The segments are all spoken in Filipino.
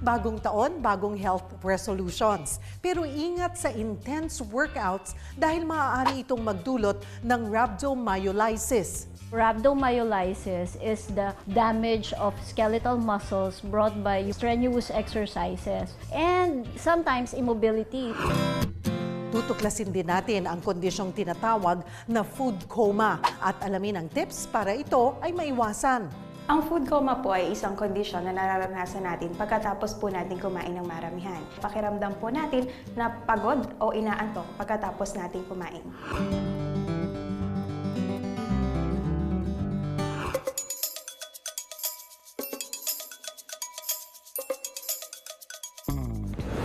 Bagong taon, bagong health resolutions. Pero ingat sa intense workouts dahil maaari itong magdulot ng rhabdomyolysis. Rhabdomyolysis is the damage of skeletal muscles brought by strenuous exercises and sometimes immobility. Tutuklasin din natin ang kondisyong tinatawag na food coma at alamin ang tips para ito ay maiwasan. Ang food coma po ay isang kondisyon na nararanasan natin pagkatapos po natin kumain ng maramihan. Pakiramdam po natin na pagod o inaantok pagkatapos natin kumain.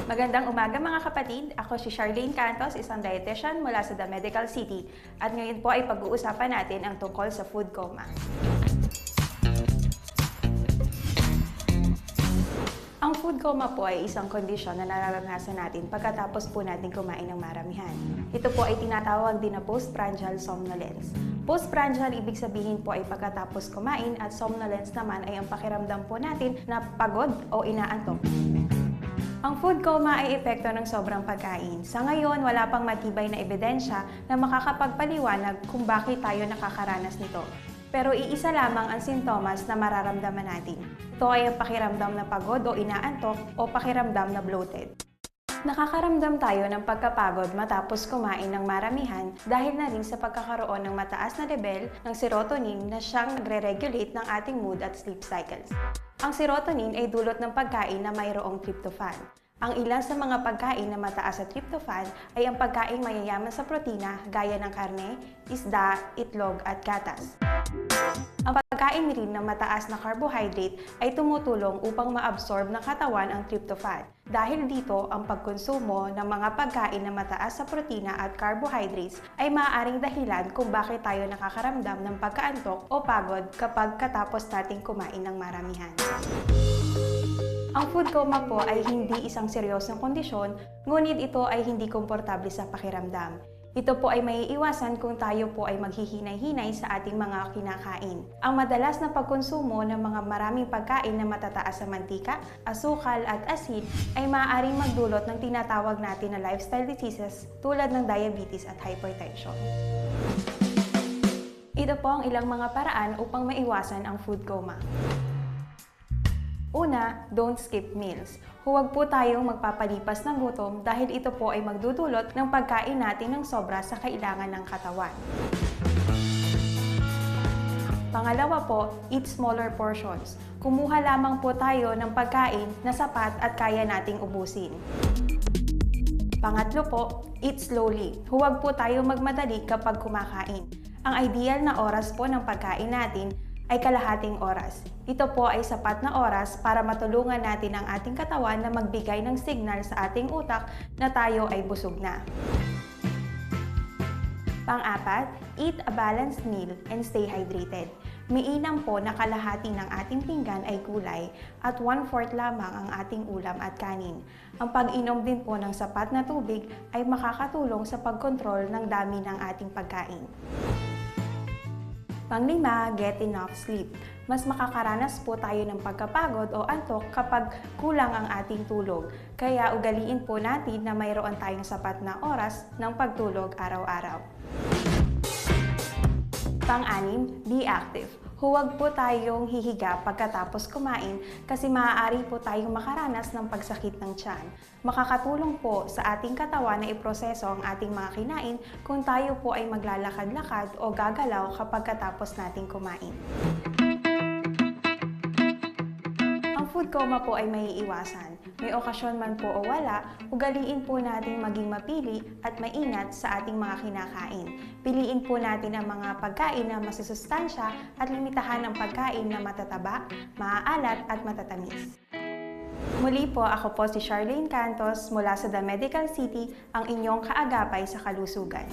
Magandang umaga mga kapatid. Ako si Charlene Cantos, isang dietitian mula sa The Medical City. At ngayon po ay pag-uusapan natin ang tungkol sa food coma. Ang food coma po ay isang kondisyon na nararanasan natin pagkatapos po natin kumain ng maramihan. Ito po ay tinatawag din na postprandial somnolence. Postprandial, ibig sabihin po ay pagkatapos kumain at somnolence naman ay ang pakiramdam po natin na pagod o inaantok. Ang food coma ay epekto ng sobrang pagkain. Sa ngayon, wala pang matibay na ebidensya na makakapagpaliwanag kung bakit tayo nakakaranas nito. Pero iisa lamang ang sintomas na mararamdaman natin. Ito ay ang pakiramdam na pagod o inaantok o pakiramdam na bloated. Nakakaramdam tayo ng pagkapagod matapos kumain ng maramihan dahil na rin sa pagkakaroon ng mataas na level ng serotonin na siyang nagre-regulate ng ating mood at sleep cycles. Ang serotonin ay dulot ng pagkain na mayroong tryptophan. Ang ilan sa mga pagkain na mataas sa tryptophan ay ang pagkain mayayaman sa protina gaya ng karne, isda, itlog at gatas. Ang pagkain rin ng mataas na carbohydrate ay tumutulong upang maabsorb ng katawan ang tryptophan. Dahil dito, ang pagkonsumo ng mga pagkain na mataas sa protina at carbohydrates ay maaaring dahilan kung bakit tayo nakakaramdam ng pagkaantok o pagod kapag katapos nating kumain ng maramihan. Ang food coma po ay hindi isang seryosong kondisyon, ngunit ito ay hindi komportable sa pakiramdam. Ito po ay maiiwasan kung tayo po ay maghihinay-hinay sa ating mga kinakain. Ang madalas na pagkonsumo ng mga maraming pagkain na matataas sa mantika, asukal at asin ay maaaring magdulot ng tinatawag natin na lifestyle diseases tulad ng diabetes at hypertension. Ito po ang ilang mga paraan upang maiwasan ang food coma. Una, don't skip meals. Huwag po tayong magpapalipas ng gutom dahil ito po ay magdudulot ng pagkain natin ng sobra sa kailangan ng katawan. Pangalawa po, eat smaller portions. Kumuha lamang po tayo ng pagkain na sapat at kaya nating ubusin. Pangatlo po, eat slowly. Huwag po tayong magmadali kapag kumakain. Ang ideal na oras po ng pagkain natin ay kalahating oras. Ito po ay sapat na oras para matulungan natin ang ating katawan na magbigay ng signal sa ating utak na tayo ay busog na. Pang-apat, eat a balanced meal and stay hydrated. Mainam po na kalahati ng ating pinggan ay gulay at 1/4 lamang ang ating ulam at kanin. Ang pag-inom din po ng sapat na tubig ay makakatulong sa pagkontrol ng dami ng ating pagkain. Panglima, get enough sleep. Mas makakaranas po tayo ng pagkapagod o antok kapag kulang ang ating tulog. Kaya ugaliin po natin na mayroon tayong sapat na oras ng pagtulog araw-araw. Pang-anim, be active. Huwag po tayong hihiga pagkatapos kumain kasi maaari po tayong makaranas ng pagsakit ng tiyan. Makakatulong po sa ating katawan na iproseso ang ating mga kinain kung tayo po ay maglalakad-lakad o gagalaw kapag katapos nating kumain. Ang food coma po ay maiiwasan. May okasyon man po o wala, ugaliin po natin maging mapili at maingat sa ating mga kinakain. Piliin po natin ang mga pagkain na masusustansya at limitahan ang pagkain na matataba, maaalat at matatamis. Muli po, ako po si Charlene Cantos mula sa The Medical City, ang inyong kaagapay sa kalusugan.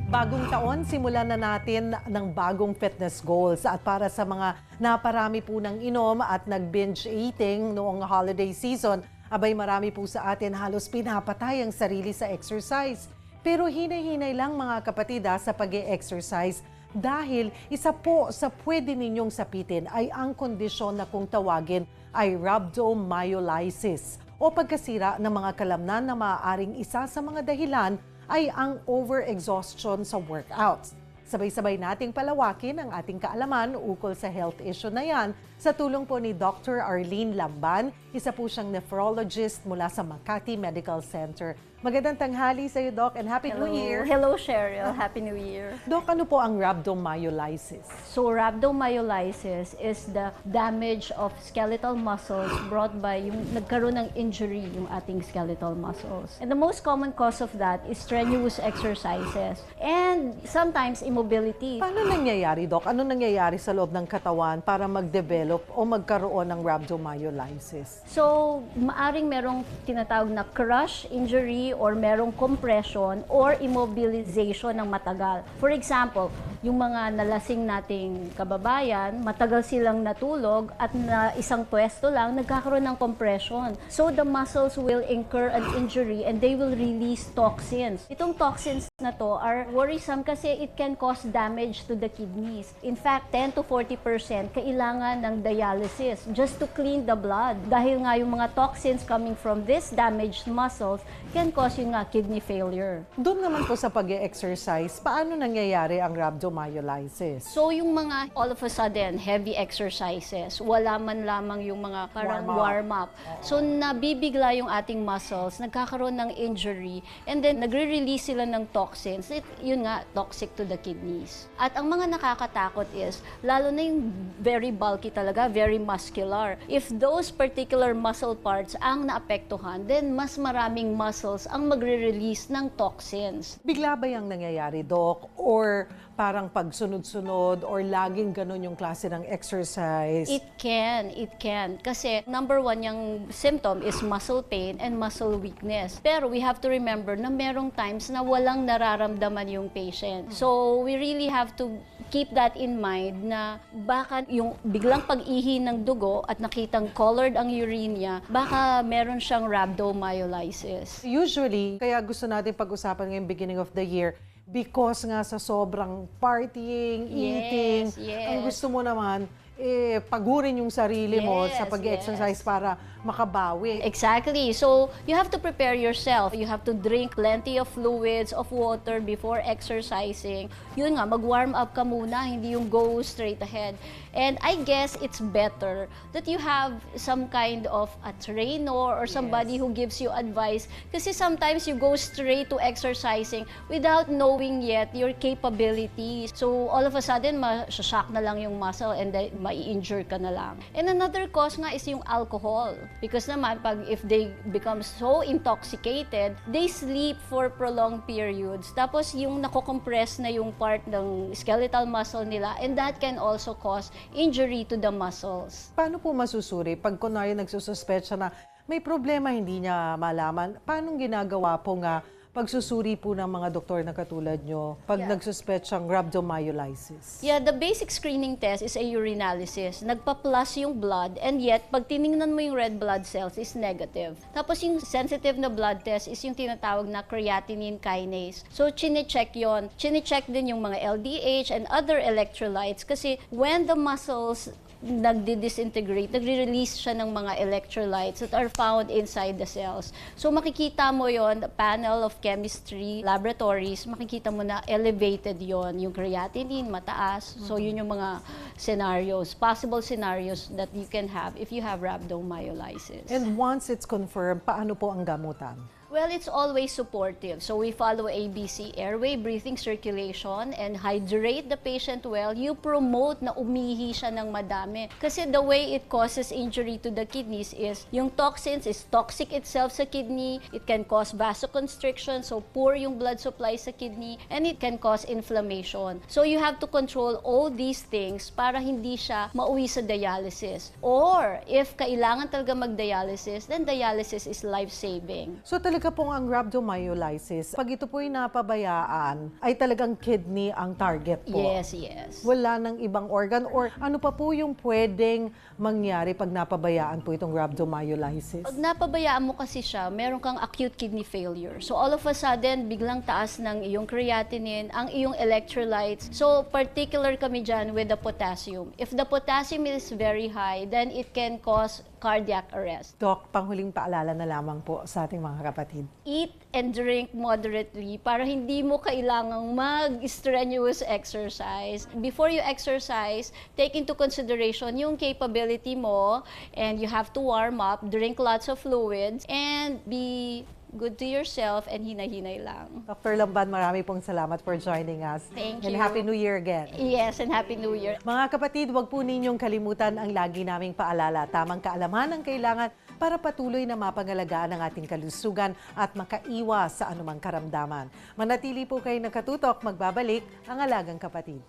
Bagong taon, simulan na natin ng bagong fitness goals. At para sa mga naparami po ng inom at nag-binge eating noong holiday season, Abay marami po sa atin halos pinapatay ang sarili sa exercise. Pero hinay-hinay lang mga kapatida sa pag-e-exercise dahil isa po sa pwede ninyong sapitin ay ang kondisyon na kung tawagin ay rhabdomyolysis o pagkasira ng mga kalamnan na maaaring isa sa mga dahilan ay ang overexhaustion sa workouts. Sabay-sabay nating palawakin ang ating kaalaman ukol sa health issue na yan sa tulong po ni Dr. Arlene Lamban, isa po siyang nephrologist mula sa Makati Medical Center. Magandang tanghali sa iyo, Doc, and Happy New Year! Hello, Cheryl. Happy New Year. Doc, ano po ang rhabdomyolysis? So, rhabdomyolysis is the damage of skeletal muscles brought by yung nagkaroon ng injury yung ating skeletal muscles. And the most common cause of that is strenuous exercises and sometimes immobility. Paano nangyayari, Doc? Ano nangyayari sa loob ng katawan para mag-develop o magkaroon ng rhabdomyolysis? So, maaring merong tinatawag na crush injury or merong compression or immobilization ng matagal. For example, yung mga nalasing nating kababayan, matagal silang natulog at na isang pwesto lang, nagkakaroon ng compression. So, the muscles will incur an injury and they will release toxins. Itong toxins na to are worrisome kasi it can cause damage to the kidneys. In fact, 10 to 40% kailangan ng dialysis just to clean the blood. Dahil nga yung mga toxins coming from this damaged muscles can cause yung nga kidney failure. Doon naman po sa pag-exercise, paano nangyayari ang rhabdomyolysis? So yung mga all of a sudden heavy exercises, wala man lamang yung mga parang warm-up. So nabibigla yung ating muscles, nagkakaroon ng injury, and then nagre-release sila ng toxins. Yun nga, toxic to the kidneys. At ang mga nakakatakot is, lalo na yung very bulky talaga, very muscular. If those particular muscle parts ang naapektuhan, then mas maraming muscles ang magre-release ng toxins. Bigla ba yung nangyayari, Doc? Or parang pagsunod-sunod or laging ganun yung klase ng exercise? It can. Kasi number one, yung symptom is muscle pain and muscle weakness. Pero we have to remember na merong times na walang nararamdaman yung patient. So we really have to keep that in mind na baka yung biglang pag-ihi ng dugo at nakitang colored ang urine niya, baka meron siyang rhabdomyolysis. Usually, kaya gusto natin pag-usapan ngayong beginning of the year because nga sa sobrang partying, eating, ang gusto mo naman, pagurin yung sarili mo sa pag-exercise para makabawi. Exactly. So, you have to prepare yourself. You have to drink plenty of fluids, of water before exercising. Yun nga, mag-warm up ka muna, hindi yung go straight ahead. And I guess it's better that you have some kind of a trainer or somebody who gives you advice. Kasi sometimes you go straight to exercising without knowing yet your capabilities. So, all of a sudden, masashock na lang yung muscle and then mai-injure ka na lang. And another cause nga is yung alcohol. Because naman, if they become so intoxicated, they sleep for prolonged periods. Tapos yung nako-compress na yung part ng skeletal muscle nila, and that can also cause injury to the muscles. Paano po masusuri pag kunwari nagsususpecha na may problema hindi niya malaman? Paano ginagawa po nga pagsusuri po ng mga doktor na katulad nyo pag nagsuspetsang rhabdomyolysis? Yeah, the basic screening test is a urinalysis. Nagpa-plus yung blood, and yet, pag tiningnan mo yung red blood cells, is negative. Tapos yung sensitive na blood test is yung tinatawag na creatinine kinase. So, chine-check yon. Chine-check din yung mga LDH and other electrolytes kasi when the muscles nagdi-disintegrate, nagre-release siya ng mga electrolytes that are found inside the cells. So makikita mo yon, the panel of chemistry laboratories, makikita mo na elevated yon, yung creatinine mataas. So yun yung mga scenarios, possible scenarios that you can have if you have rhabdomyolysis. And once it's confirmed, paano po ang gamutan? Well, it's always supportive. So we follow ABC, airway, breathing, circulation, and hydrate the patient well. You promote na umihi siya ng madami. Kasi the way it causes injury to the kidneys is, yung toxins is toxic itself sa kidney, it can cause vasoconstriction, so poor yung blood supply sa kidney, and it can cause inflammation. So you have to control all these things para hindi siya mauwi sa dialysis. Or, if kailangan talaga mag-dialysis, then dialysis is life-saving. So talaga Ika po ang rhabdomyolysis, pag ito po'y napabayaan, ay talagang kidney ang target po. Yes, yes. Wala ng ibang organ or ano pa po yung pwedeng mangyari pag napabayaan po itong rhabdomyolysis? Pag napabayaan mo kasi siya, meron kang acute kidney failure. So all of a sudden, biglang taas ng iyong creatinine, ang iyong electrolytes. So particular kami dyan with the potassium. If the potassium is very high, then it can cause cardiac arrest. Doc, panghuling paalala na lamang po sa ating mga kapatid. Eat and drink moderately para hindi mo kailangang mag-strenuous exercise. Before you exercise, take into consideration yung capability mo and you have to warm up, drink lots of fluids, and be good to yourself and hinay-hinay lang. Dr. Lamban, marami pong salamat for joining us. Thank And you. Happy New Year again. Yes, and Happy New Year. Mga kapatid, huwag po ninyong kalimutan ang lagi naming paalala. Tamang kaalaman ang kailangan para patuloy na mapangalagaan ang ating kalusugan at makaiwas sa anumang karamdaman. Manatili po kayo nakatutok, magbabalik ang Alagang Kapatid.